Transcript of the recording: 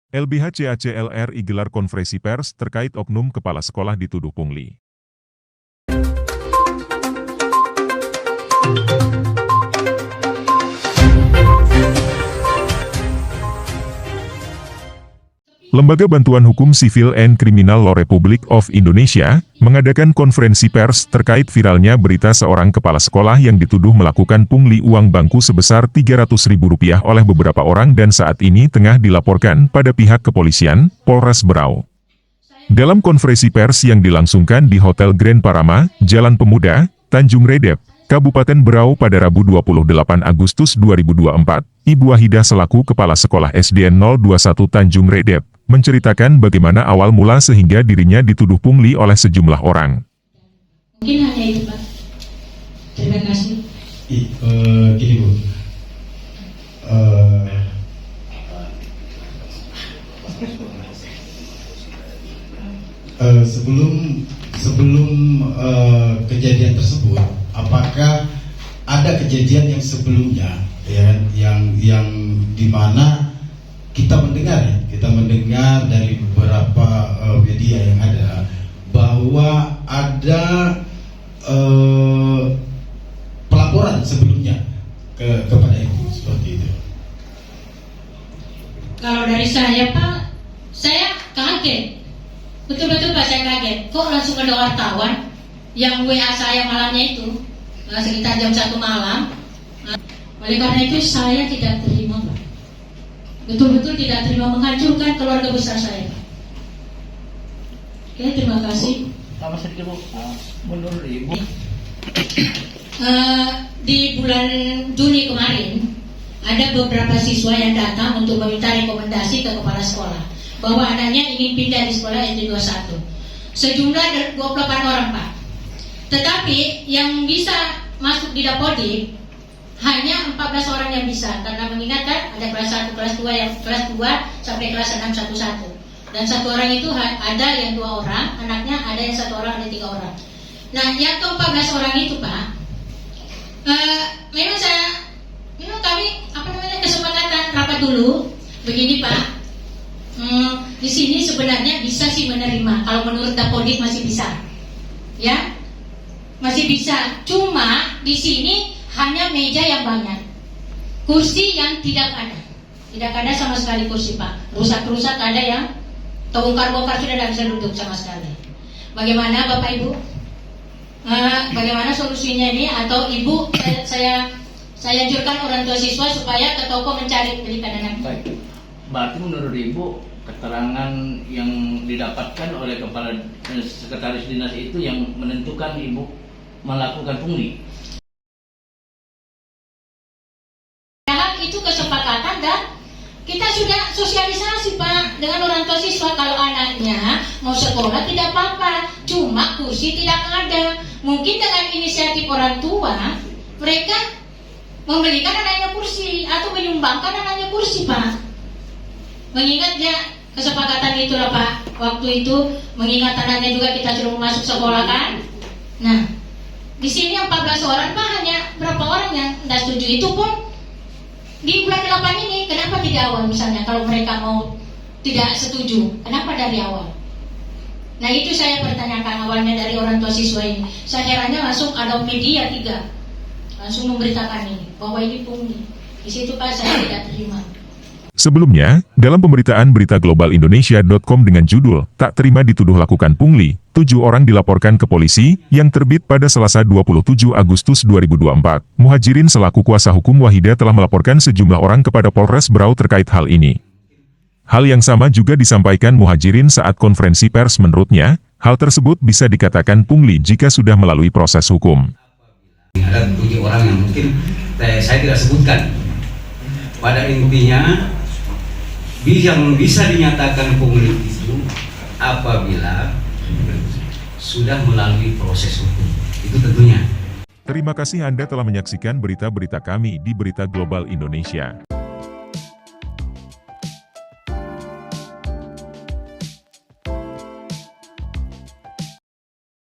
LBH CACLRI gelar konferensi pers terkait oknum kepala sekolah dituduh pungli. Lembaga Bantuan Hukum Sivil and Criminal Law Republik of Indonesia mengadakan konferensi pers terkait viralnya berita seorang kepala sekolah yang dituduh melakukan pungli uang bangku sebesar Rp300.000 oleh beberapa orang dan saat ini tengah dilaporkan pada pihak kepolisian, Polres Berau. Dalam konferensi pers yang dilangsungkan di Hotel Grand Parama, Jalan Pemuda, Tanjung Redep, Kabupaten Berau pada Rabu 28 Agustus 2024, Ibu Wahidah selaku Kepala Sekolah SDN 021 Tanjung Redep, menceritakan bagaimana awal mula sehingga dirinya dituduh pungli oleh sejumlah orang. Mungkin hanya itu, Pak. Terima kasih. Gini Bu, sebelum kejadian tersebut, apakah ada kejadian yang sebelumnya, ya, yang dimana kita mendengar dari beberapa media yang ada bahwa ada pelaporan sebelumnya kepada Ibu seperti itu? Kalau dari saya, Pak, saya kaget. Betul-betul Pak, saya kaget. Kok langsung ada wartawan yang WA saya malamnya itu, sekitar jam 1 malam. Oleh karena itu saya tidak terima, Pak. Betul-betul tidak terima, menghancurkan keluarga besar saya, Pak. Oke, terima kasih. Sama sedikit Bu, menurut Ibu. Di bulan Juni kemarin, ada beberapa siswa yang datang untuk meminta rekomendasi ke kepala sekolah bahwa anaknya ingin pindah di sekolah SD 21. Sejumlah 28 orang, Pak. Tetapi yang bisa masuk di Dapodik hanya 14 orang yang bisa, karena mengingatkan ada kelas 1, kelas 2, yang kelas 2 sampai kelas 6 satu-satu. Dan satu orang itu ada yang 2 orang, anaknya ada yang 1 orang, ada 3 orang. Nah, yang ke-14 orang itu, Pak, memang kami kesepakatan rapat dulu. Begini, Pak, di sini sebenarnya bisa sih menerima, kalau menurut Dapodik masih bisa, ya, masih bisa. Cuma di sini hanya meja yang banyak, kursi yang tidak ada sama sekali kursi, Pak. Rusak-rusak, ada yang terbongkar-bongkar, sudah tidak bisa duduk sama sekali. Bagaimana Bapak Ibu? Bagaimana solusinya ini? Atau Ibu, saya anjurkan orang tua siswa supaya ke toko mencari belikan anak. Baik. Berarti menurut Ibu, keterangan yang didapatkan oleh kepala sekretaris dinas itu yang menentukan Ibu melakukan pungli? Itu kesepakatan dan kita sudah sosialisasi, Pak, dengan orang tua siswa kalau anaknya mau sekolah tidak apa-apa, cuma kursi tidak ada. Mungkin dengan inisiatif orang tua mereka membelikan anaknya kursi atau menyumbangkan anaknya kursi, Pak. Mengingatnya kesepakatan itulah, Pak. Waktu itu mengingat anaknya juga kita suruh masuk sekolah, kan. Nah, di sini 14 orang, Pak, hanya berapa orang yang tidak setuju. Itu pun di bulan 8 ini, kenapa tidak awal misalnya kalau mereka mau tidak setuju, kenapa dari awal? Nah, itu saya pertanyakan awalnya dari orang tua siswa ini. Saya herannya langsung ada media 3 langsung memberitakan ini bahwa ini pungli. Di situ, Pak, saya tidak terima. Sebelumnya, dalam pemberitaan berita globalindonesia.com dengan judul "Tak Terima Dituduh Lakukan Pungli", 7 orang dilaporkan ke polisi, yang terbit pada Selasa 27 Agustus 2024. Muhajirin selaku kuasa hukum Wahidah telah melaporkan sejumlah orang kepada Polres Berau terkait hal ini. Hal yang sama juga disampaikan Muhajirin saat konferensi pers. Menurutnya, hal tersebut bisa dikatakan pungli jika sudah melalui proses hukum. Ada 7 orang yang mungkin saya tidak sebutkan. Pada intinya, yang bisa dinyatakan pungli itu apabila sudah melalui proses hukum. Itu tentunya. Terima kasih Anda telah menyaksikan berita-berita kami di Berita Global Indonesia.